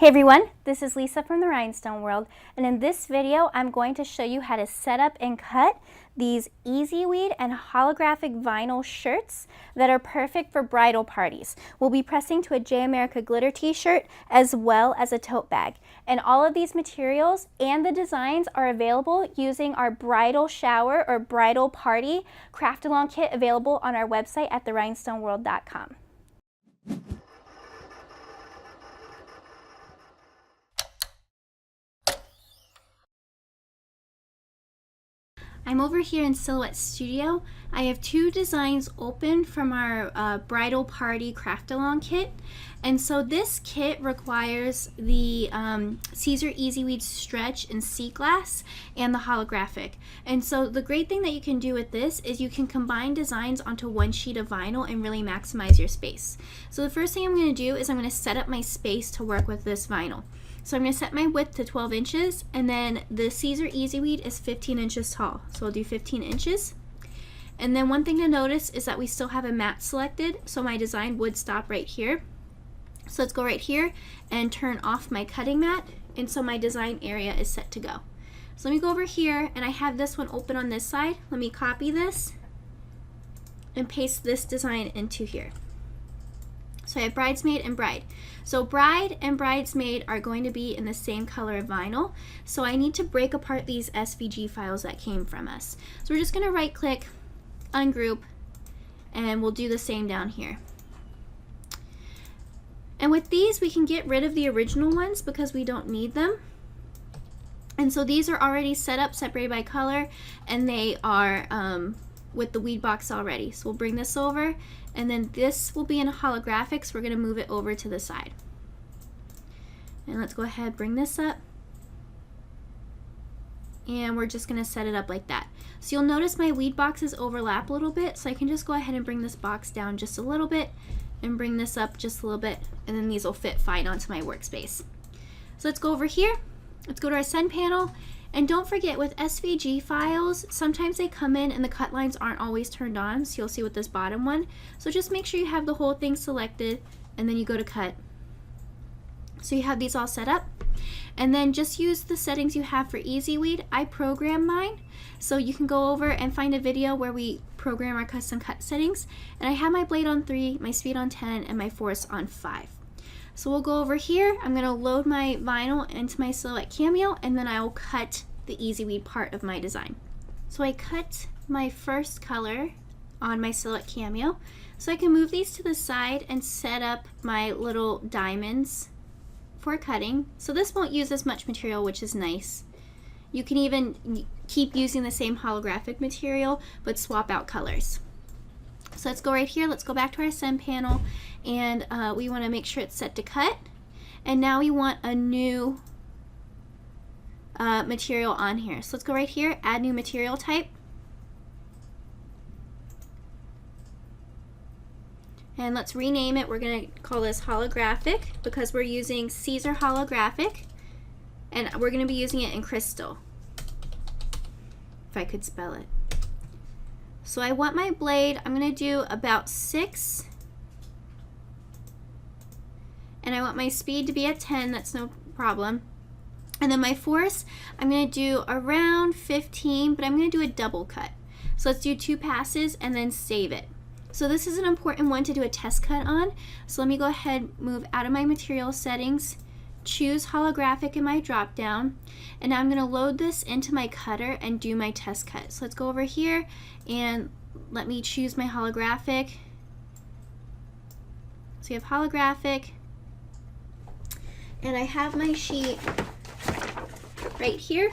Hey everyone, this is Lisa from the Rhinestone World, and in this video I'm going to show you how to set up and cut these easy weed and holographic vinyl shirts that are perfect for bridal parties. We'll be pressing to a J America glitter t-shirt as well as a tote bag. And all of these materials and the designs are available using our bridal shower or bridal party craft along kit available on our website at therhinestoneworld.com. I'm over here in Silhouette Studio. I have two designs open from our bridal party craft along kit. And so this kit requires the Caesar Easy Weed Stretch and Sea Glass and the holographic. And so the great thing that you can do with this is you can combine designs onto one sheet of vinyl and really maximize your space. So the first thing I'm going to do is I'm going to set up my space to work with this vinyl. So I'm going to set my width to 12 inches, and then the Caesar Easy Weed is 15 inches tall. So I'll do 15 inches. And then one thing to notice is that we still have a mat selected, so my design would stop right here. So let's go right here and turn off my cutting mat, and so my design area is set to go. So let me go over here, and I have this one open on this side. Let me copy this and paste this design into here. So I have bridesmaid and bride. So bride and bridesmaid are going to be in the same color of vinyl. So I need to break apart these SVG files that came from us. So we're just going to right click, ungroup, and we'll do the same down here. And with these we can get rid of the original ones because we don't need them. And so these are already set up, separated by color, and they are with the weed box already. So we'll bring this over, and then this will be in a holographic, so we're going to move it over to the side. And let's go ahead, bring this up, and we're just going to set it up like that. So you'll notice my weed boxes overlap a little bit, so I can just go ahead and bring this box down just a little bit and bring this up just a little bit, and then these will fit fine onto my workspace. So let's go over here, let's go to our send panel. And don't forget, with SVG files, sometimes they come in and the cut lines aren't always turned on, so you'll see with this bottom one. So just make sure you have the whole thing selected, and then you go to cut. So you have these all set up. And then just use the settings you have for Easy Weed. I program mine, so you can go over and find a video where we program our custom cut settings. And I have my blade on 3, my speed on 10, and my force on 5. So we'll go over here, I'm going to load my vinyl into my Silhouette Cameo, and then I will cut the Easy Weed part of my design. So I cut my first color on my Silhouette Cameo, so I can move these to the side and set up my little diamonds for cutting. So this won't use as much material, which is nice. You can even keep using the same holographic material, but swap out colors. So let's go right here, let's go back to our send panel, and we want to make sure it's set to cut. And now we want a new material on here. So let's go right here, add new material type. And let's rename it. We're going to call this holographic because we're using Caesar holographic, and we're going to be using it in crystal, if I could spell it. So I want my blade, I'm going to do about 6, and I want my speed to be at 10, that's no problem. And then my force, I'm going to do around 15, but I'm going to do a double cut. So let's do 2 passes and then save it. So this is an important one to do a test cut on. So let me go ahead, move out of my material settings, choose holographic in my drop down, and now I'm going to load this into my cutter and do my test cut. So let's go over here and let me choose my holographic. So you have holographic, and I have my sheet right here.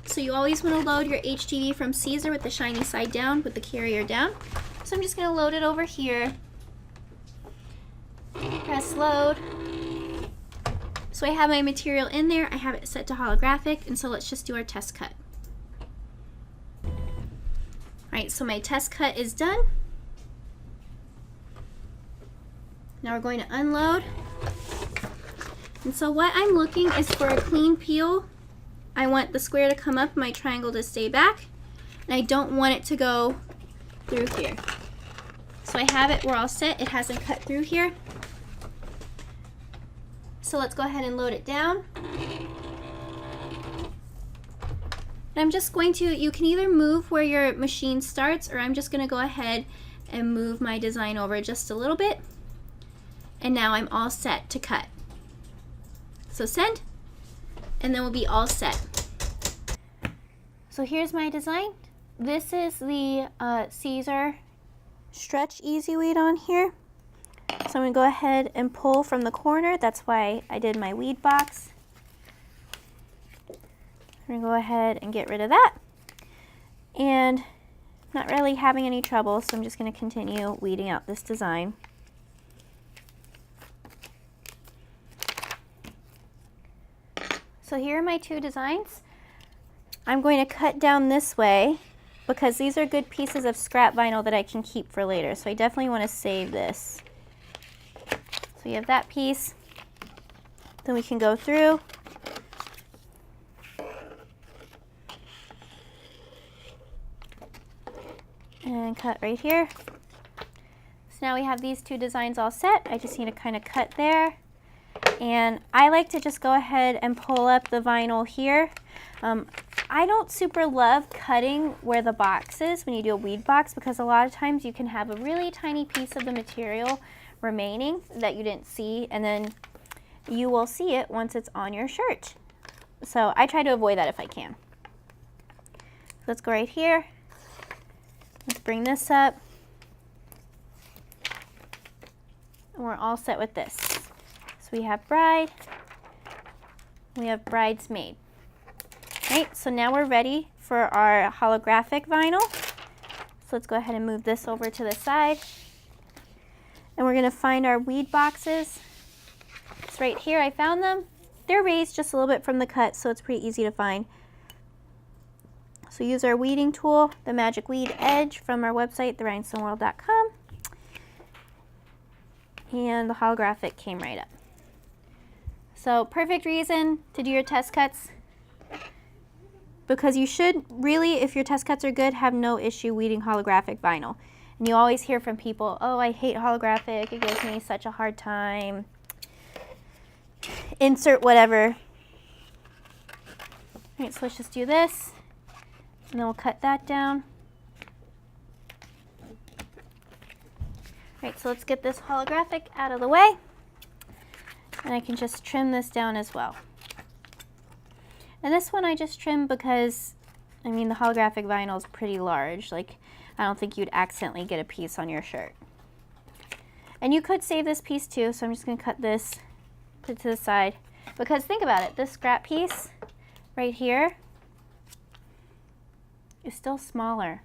So you always want to load your HDV from Caesar with the shiny side down, with the carrier down. So I'm just going to load it over here, press load. So I have my material in there, I have it set to holographic, and so let's just do our test cut. Alright, so my test cut is done. Now we're going to unload. And so what I'm looking is for a clean peel. I want the square to come up, my triangle to stay back, and I don't want it to go through here. So I have it, we're all set, it hasn't cut through here. So let's go ahead and load it down. And I'm just going to, you can either move where your machine starts, or I'm just gonna go ahead and move my design over just a little bit. And now I'm all set to cut. So send, and then we'll be all set. So here's my design. This is the Caesar stretch easy weed on here. So I'm gonna go ahead and pull from the corner. That's why I did my weed box. I'm gonna go ahead and get rid of that. And I'm not really having any trouble, so I'm just gonna continue weeding out this design. So here are my two designs. I'm going to cut down this way because these are good pieces of scrap vinyl that I can keep for later. So I definitely want to save this. So we have that piece. Then we can go through. And cut right here. So now we have these two designs all set. I just need to kind of cut there. And I like to just go ahead and pull up the vinyl here. I don't super love cutting where the box is when you do a weed box, because a lot of times you can have a really tiny piece of the material remaining that you didn't see, and then you will see it once it's on your shirt. So I try to avoid that if I can. Let's go right here. Let's bring this up. And we're all set with this. So we have bride, we have bridesmaid. Right, so now we're ready for our holographic vinyl. So let's go ahead and move this over to the side. And we're gonna find our weed boxes. It's right here, I found them. They're raised just a little bit from the cut, so it's pretty easy to find. So use our weeding tool, the Magic Weed Edge from our website, therhinestoneworld.com. And the holographic came right up. So perfect reason to do your test cuts, because you should really, if your test cuts are good, have no issue weeding holographic vinyl. And you always hear from people, oh, I hate holographic, it gives me such a hard time. Insert whatever. All right, so let's just do this, and then we'll cut that down. All right, so let's get this holographic out of the way. And I can just trim this down as well. And this one I just trimmed because, I mean, the holographic vinyl is pretty large. Like, I don't think you'd accidentally get a piece on your shirt. And you could save this piece too, so I'm just gonna cut this, put it to the side. Because think about it, this scrap piece right here is still smaller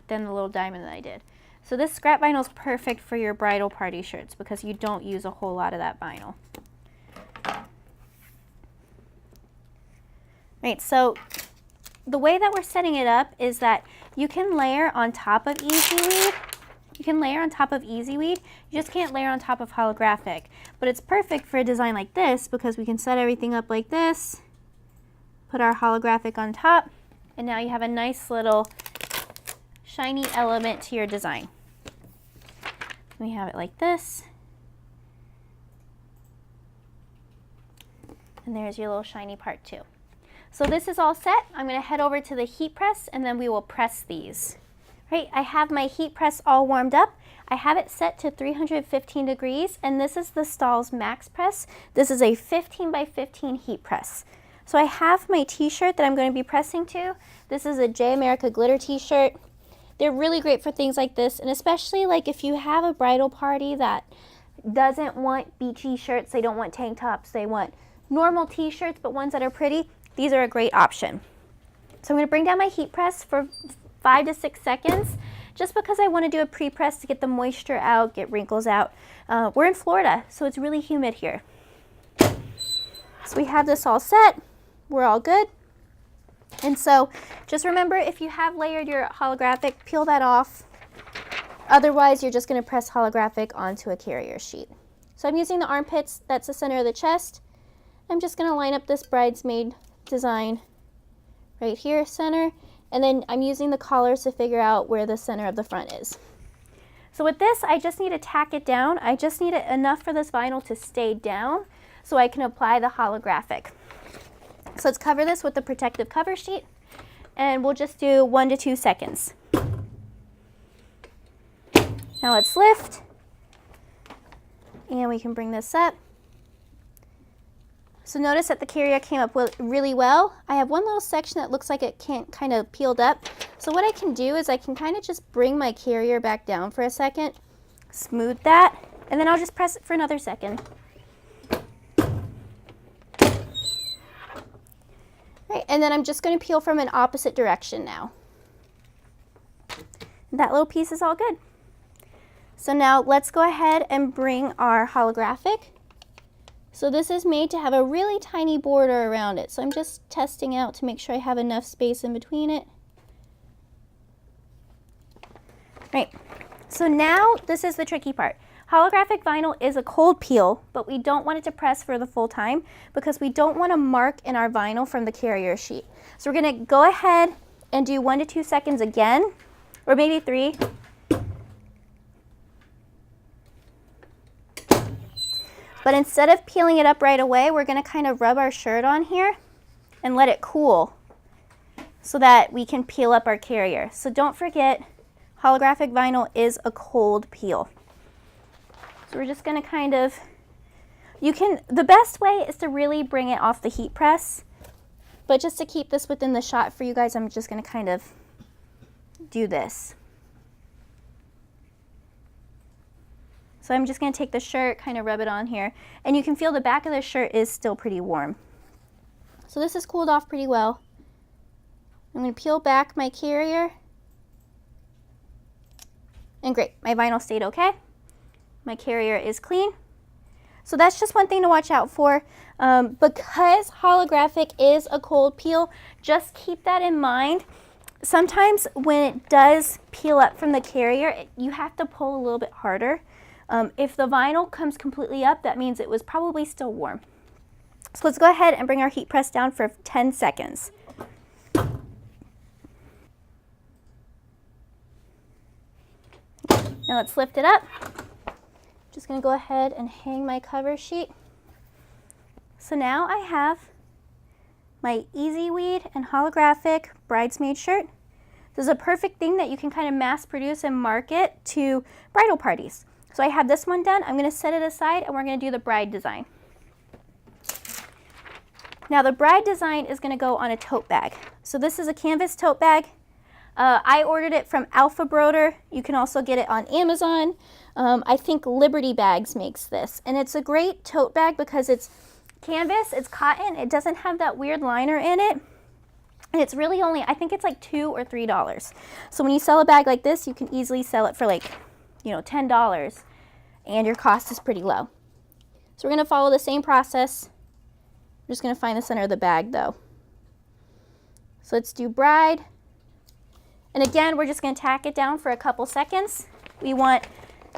than the little diamond that I did. So this scrap vinyl is perfect for your bridal party shirts because you don't use a whole lot of that vinyl. Right, so the way that we're setting it up is that you can layer on top of easy weed. You can layer on top of easy weed. You just can't layer on top of holographic. But it's perfect for a design like this because we can set everything up like this, put our holographic on top, and now you have a nice little shiny element to your design. We have it like this. And there's your little shiny part too. So this is all set. I'm going to head over to the heat press and then we will press these. Right, I have my heat press all warmed up. I have it set to 315 degrees, and this is the Stahl's Max Press. This is a 15 by 15 heat press. So I have my t-shirt that I'm going to be pressing to. This is a J America glitter t-shirt. They're really great for things like this, and especially like if you have a bridal party that doesn't want beachy shirts, they don't want tank tops, they want normal t-shirts but ones that are pretty, these are a great option. So I'm going to bring down my heat press for 5 to 6 seconds just because I want to do a pre-press to get the moisture out, get wrinkles out. We're in Florida, so it's really humid here. So we have this all set. We're all good. And so just remember, if you have layered your holographic, peel that off. Otherwise, you're just going to press holographic onto a carrier sheet. So I'm using the armpits. That's the center of the chest. I'm just going to line up this bridesmaid design right here, center. And then I'm using the collars to figure out where the center of the front is. So with this, I just need to tack it down. I just need it enough for this vinyl to stay down. so I can apply the holographic. So let's cover this with the protective cover sheet, and we'll just do 1 to 2 seconds. Now let's lift, and we can bring this up. So notice that the carrier came up really well. I have one little section that looks like it can't kind of peeled up. So what I can do is I can kind of just bring my carrier back down for a second, smooth that, and then I'll just press it for another second. Right, and then I'm just going to peel from an opposite direction now. That little piece is all good. So now let's go ahead and bring our holographic. So this is made to have a really tiny border around it. So I'm just testing out to make sure I have enough space in between it. Right, so now this is the tricky part. Holographic vinyl is a cold peel, but we don't want it to press for the full time because we don't want to mark in our vinyl from the carrier sheet. So we're going to go ahead and do 1 to 2 seconds again, or maybe 3. But instead of peeling it up right away, we're going to kind of rub our shirt on here and let it cool so that we can peel up our carrier. So don't forget, holographic vinyl is a cold peel. So we're just going to kind of, the best way is to really bring it off the heat press, but just to keep this within the shot for you guys, I'm just going to kind of do this. So I'm just going to take the shirt, kind of rub it on here, and you can feel the back of the shirt is still pretty warm. So this is cooled off pretty well. I'm going to peel back my carrier, and great, my vinyl stayed okay. My carrier is clean. So that's just one thing to watch out for. Because holographic is a cold peel, just keep that in mind. Sometimes when it does peel up from the carrier, you have to pull a little bit harder. If the vinyl comes completely up, that means it was probably still warm. So let's go ahead and bring our heat press down for 10 seconds. Now let's lift it up. Just going to go ahead and hang my cover sheet. So now I have my Easy Weed and holographic bridesmaid shirt. This is a perfect thing that you can kind of mass produce and market to bridal parties. So I have this one done. I'm going to set it aside and we're going to do the bride design. Now the bride design is going to go on a tote bag. So this is a canvas tote bag. I ordered it from Alpha Broder. You can also get it on Amazon. I think Liberty Bags makes this. And it's a great tote bag because it's canvas, it's cotton, it doesn't have that weird liner in it. And it's really only, I think it's like $2 or $3. So when you sell a bag like this, you can easily sell it for like, you know, $10. And your cost is pretty low. So we're going to follow the same process. I'm just going to find the center of the bag though. So let's do bride. And again, we're just going to tack it down for a couple seconds. We want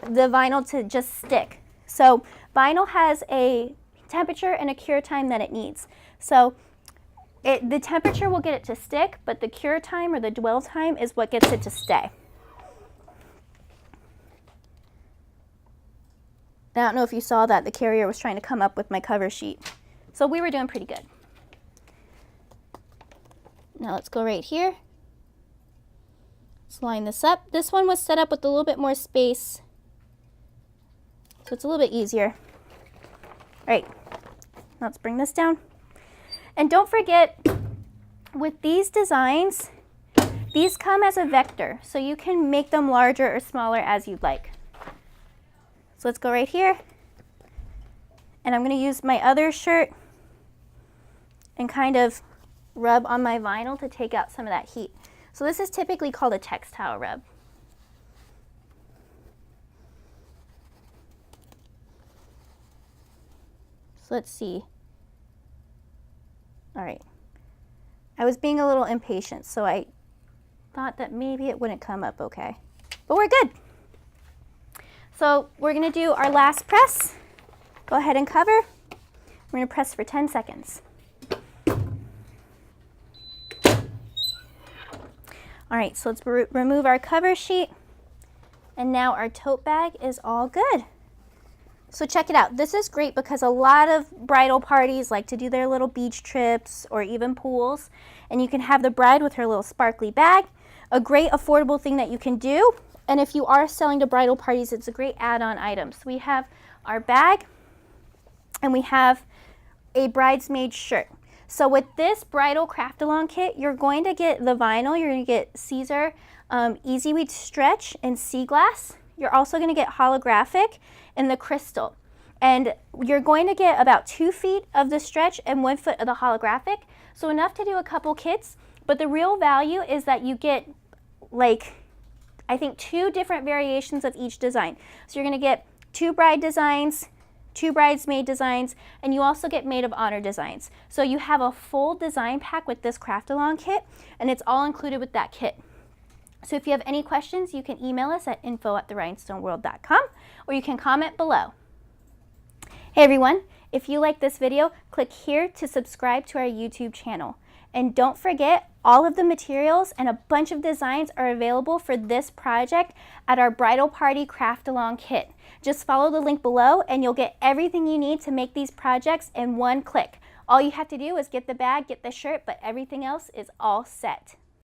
the vinyl to just stick. So vinyl has a temperature and a cure time that it needs. So the temperature will get it to stick, but the cure time or the dwell time is what gets it to stay. I don't know if you saw that the carrier was trying to come up with my cover sheet. So we were doing pretty good. Now let's go right here. Let's line this up. This one was set up with a little bit more space, so it's a little bit easier. All right, let's bring this down. And don't forget, with these designs, these come as a vector, so you can make them larger or smaller as you'd like. So let's go right here, and I'm going to use my other shirt and kind of rub on my vinyl to take out some of that heat. So this is typically called a textile rub. So let's see. All right. I was being a little impatient, so I thought that maybe it wouldn't come up okay. But we're good. So we're going to do our last press. Go ahead and cover. We're going to press for 10 seconds. All right, so let's remove our cover sheet. And now our tote bag is all good. So check it out. This is great because a lot of bridal parties like to do their little beach trips or even pools. And you can have the bride with her little sparkly bag. A great affordable thing that you can do. And if you are selling to bridal parties, it's a great add-on item. So we have our bag and we have a bridesmaid shirt. So with this bridal craft along kit, you're going to get the vinyl, you're going to get Caesar Easy Weed Stretch and Sea Glass. You're also going to get holographic and the crystal. And you're going to get about 2 feet of the stretch and 1 foot of the holographic. So enough to do a couple kits, but the real value is that you get like, I think 2 different variations of each design. So you're going to get 2 bride designs, 2 bridesmaid designs, and you also get maid of honor designs. So you have a full design pack with this craft along kit, and it's all included with that kit. So if you have any questions, you can email us at info@therhinestoneworld.com, or you can comment below. Hey everyone, if you like this video, click here to subscribe to our YouTube channel. And don't forget, all of the materials and a bunch of designs are available for this project at our Bridal Party Craft Along Kit. Just follow the link below and you'll get everything you need to make these projects in one click. All you have to do is get the bag, get the shirt, but everything else is all set.